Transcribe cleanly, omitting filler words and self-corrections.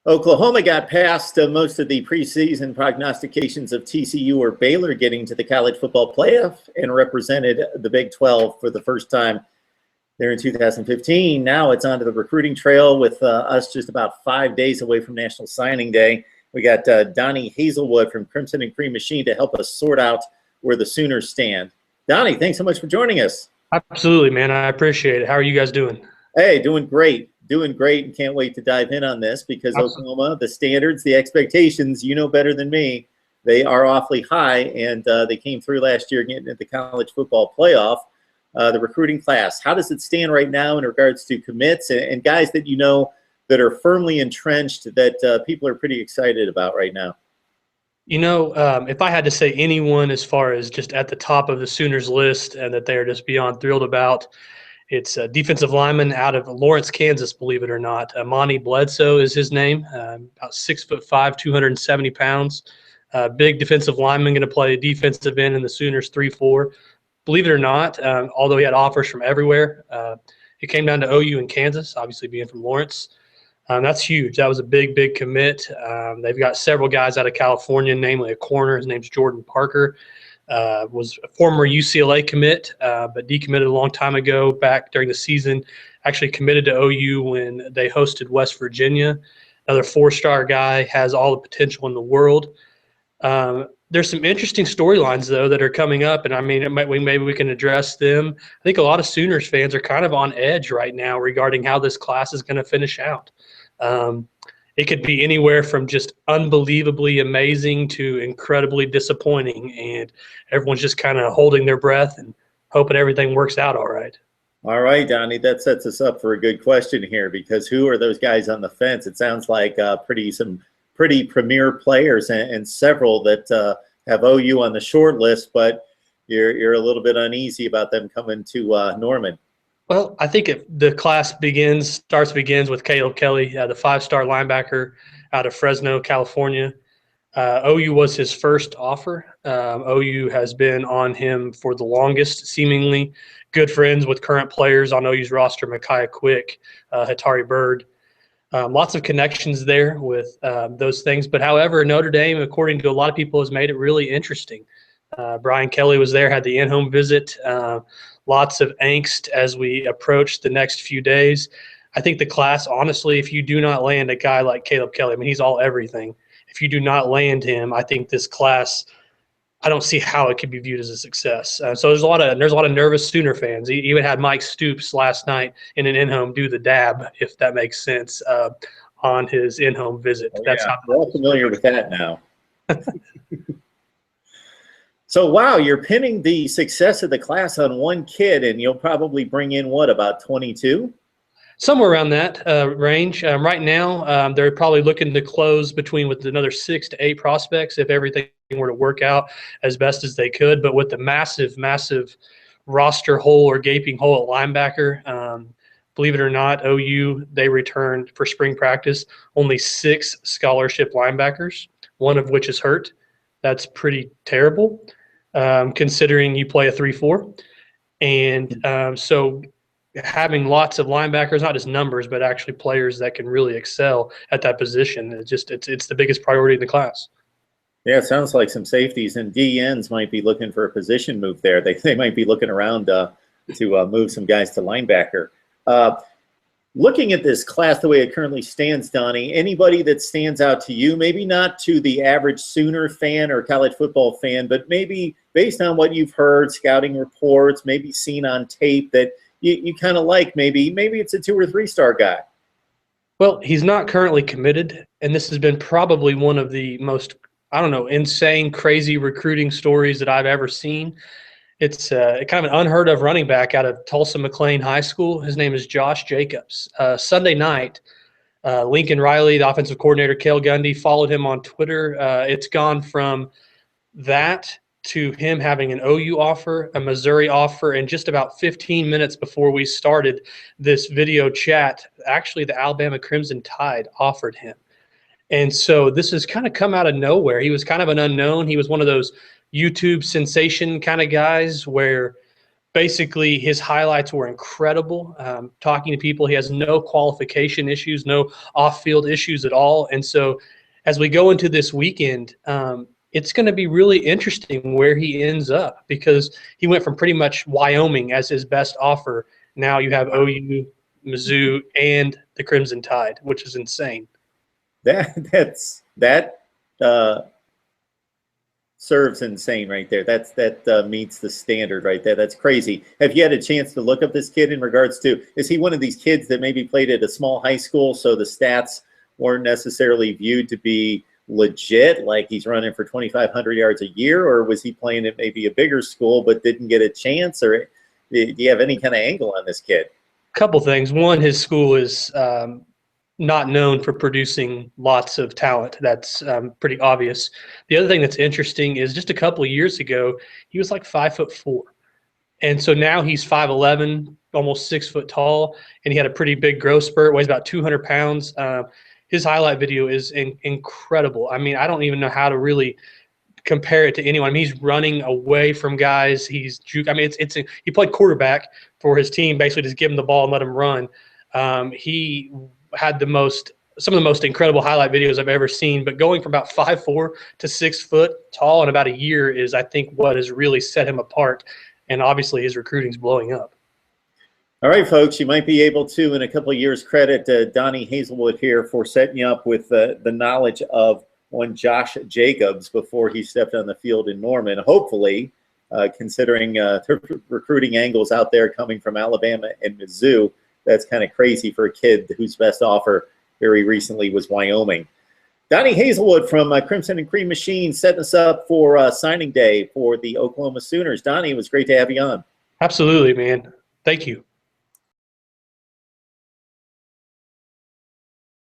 Oklahoma got past most of the preseason prognostications of TCU or Baylor getting to the college football playoff and represented the Big 12 for the first time there in 2015. Now it's onto the recruiting trail with us just about 5 days away from National Signing Day. We got Donnie Hazelwood from Crimson and Cream Machine to help us sort out where the Sooners stand. Donnie, thanks so much for joining us. Absolutely, man. I appreciate it. How are you guys doing? Hey, doing great, and can't wait to dive in on this because Oklahoma, the standards, the expectations, you know better than me, they are awfully high, and they came through last year getting into the college football playoff. The recruiting class, how does it stand right now in regards to commits and guys that you know that are firmly entrenched that people are pretty excited about right now? You know, if I had to say anyone as far as just at the top of the Sooners list and that they are just beyond thrilled about, it's a defensive lineman out of Lawrence, Kansas, believe it or not. Amani Bledsoe is his name, about 6'5", 270 pounds. Big defensive lineman, going to play defensive end in the Sooners 3-4. Believe it or not, although he had offers from everywhere, it came down to OU in Kansas, obviously being from Lawrence. That's huge. That was a big, big commit. They've got several guys out of California, namely a corner. His name's Jordan Parker. Was a former UCLA commit, but decommitted a long time ago back during the season. Actually committed to OU when they hosted West Virginia. Another four-star guy, has all the potential in the world. There's some interesting storylines, though, that are coming up, and I mean, maybe we can address them. I think a lot of Sooners fans are kind of on edge right now regarding how this class is going to finish out. It could be anywhere from just unbelievably amazing to incredibly disappointing, and everyone's just kind of holding their breath and hoping everything works out all right. All right, Donnie, that sets us up for a good question here, because who are those guys on the fence? It sounds like some pretty premier players and several that have OU on the short list, but you're a little bit uneasy about them coming to Norman. Well, I think the class begins with Caleb Kelly, the five-star linebacker out of Fresno, California. OU was his first offer. OU has been on him for the longest, seemingly. Good friends with current players on OU's roster, Michiah, Hatari Byrd. Lots of connections there with those things. But however, Notre Dame, according to a lot of people, has made it really interesting. Brian Kelly was there, had the in-home visit. Lots of angst as we approach the next few days. I think the class, honestly, if you do not land a guy like Caleb Kelly, I mean, he's all everything. If you do not land him, I think this class, I don't see how it could be viewed as a success. So there's a lot of nervous Sooner fans. He even had Mike Stoops last night in an in-home do the dab, if that makes sense, on his in-home visit. Oh, yeah. We're all familiar with that now. So, wow, you're pinning the success of the class on one kid, and you'll probably bring in, what, about 22? Somewhere around that range. Right now, they're probably looking to close with another 6 to 8 prospects if everything were to work out as best as they could. But with the massive, massive roster hole or gaping hole at linebacker, believe it or not, OU, they returned for spring practice only 6 scholarship linebackers, one of which is hurt. That's pretty terrible, considering you play a 3-4. And so having lots of linebackers, not just numbers, but actually players that can really excel at that position, it's the biggest priority in the class. Yeah, it sounds like some safeties and DNs might be looking for a position move there. They might be looking around to move some guys to linebacker. Looking at this class the way it currently stands, Donnie, anybody that stands out to you, maybe not to the average Sooner fan or college football fan, but maybe based on what you've heard, scouting reports, maybe seen on tape that you kind of like, maybe it's a 2 or 3 star guy? Well, he's not currently committed, and this has been probably one of the most, insane, crazy recruiting stories that I've ever seen. It's kind of an unheard of running back out of Tulsa McLean High School. His name is Josh Jacobs. Sunday night, Lincoln Riley, the offensive coordinator, Cale Gundy, followed him on Twitter. It's gone from that to him having an OU offer, a Missouri offer, and just about 15 minutes before we started this video chat, actually the Alabama Crimson Tide offered him. And so this has kind of come out of nowhere. He was kind of an unknown. He was one of those YouTube sensation kind of guys where basically his highlights were incredible. Talking to people, he has no qualification issues, no off-field issues at all. And so as we go into this weekend, it's going to be really interesting where he ends up, because he went from pretty much Wyoming as his best offer. Now you have OU, Mizzou, and the Crimson Tide, which is insane. That serves insane right there. That meets the standard right there. That's crazy. Have you had a chance to look up this kid in regards to, is he one of these kids that maybe played at a small high school, so the stats weren't necessarily viewed to be legit, like he's running for 2,500 yards a year, or was he playing at maybe a bigger school but didn't get a chance? Or do you have any kind of angle on this kid? Couple things. One, his school is not known for producing lots of talent. That's pretty obvious. The other thing that's interesting is just a couple of years ago, he was like 5'4". And so now he's 5'11", almost 6 foot tall, and he had a pretty big growth spurt, weighs about 200 pounds. His highlight video is incredible. I mean, I don't even know how to really compare it to anyone. I mean, he's running away from guys. He's juke. I mean, he played quarterback for his team, basically just give him the ball and let him run. He had some of the most incredible highlight videos I've ever seen. But going from about 5'4" to 6 foot tall in about a year is, I think, what has really set him apart. And obviously, his recruiting's blowing up. All right, folks, you might be able to, in a couple of years, credit Donnie Hazelwood here for setting you up with the knowledge of one Josh Jacobs before he stepped on the field in Norman. Hopefully, considering recruiting angles out there coming from Alabama and Mizzou, that's kind of crazy for a kid whose best offer very recently was Wyoming. Donnie Hazelwood from Crimson and Cream Machine setting us up for signing day for the Oklahoma Sooners. Donnie, it was great to have you on. Absolutely, man. Thank you.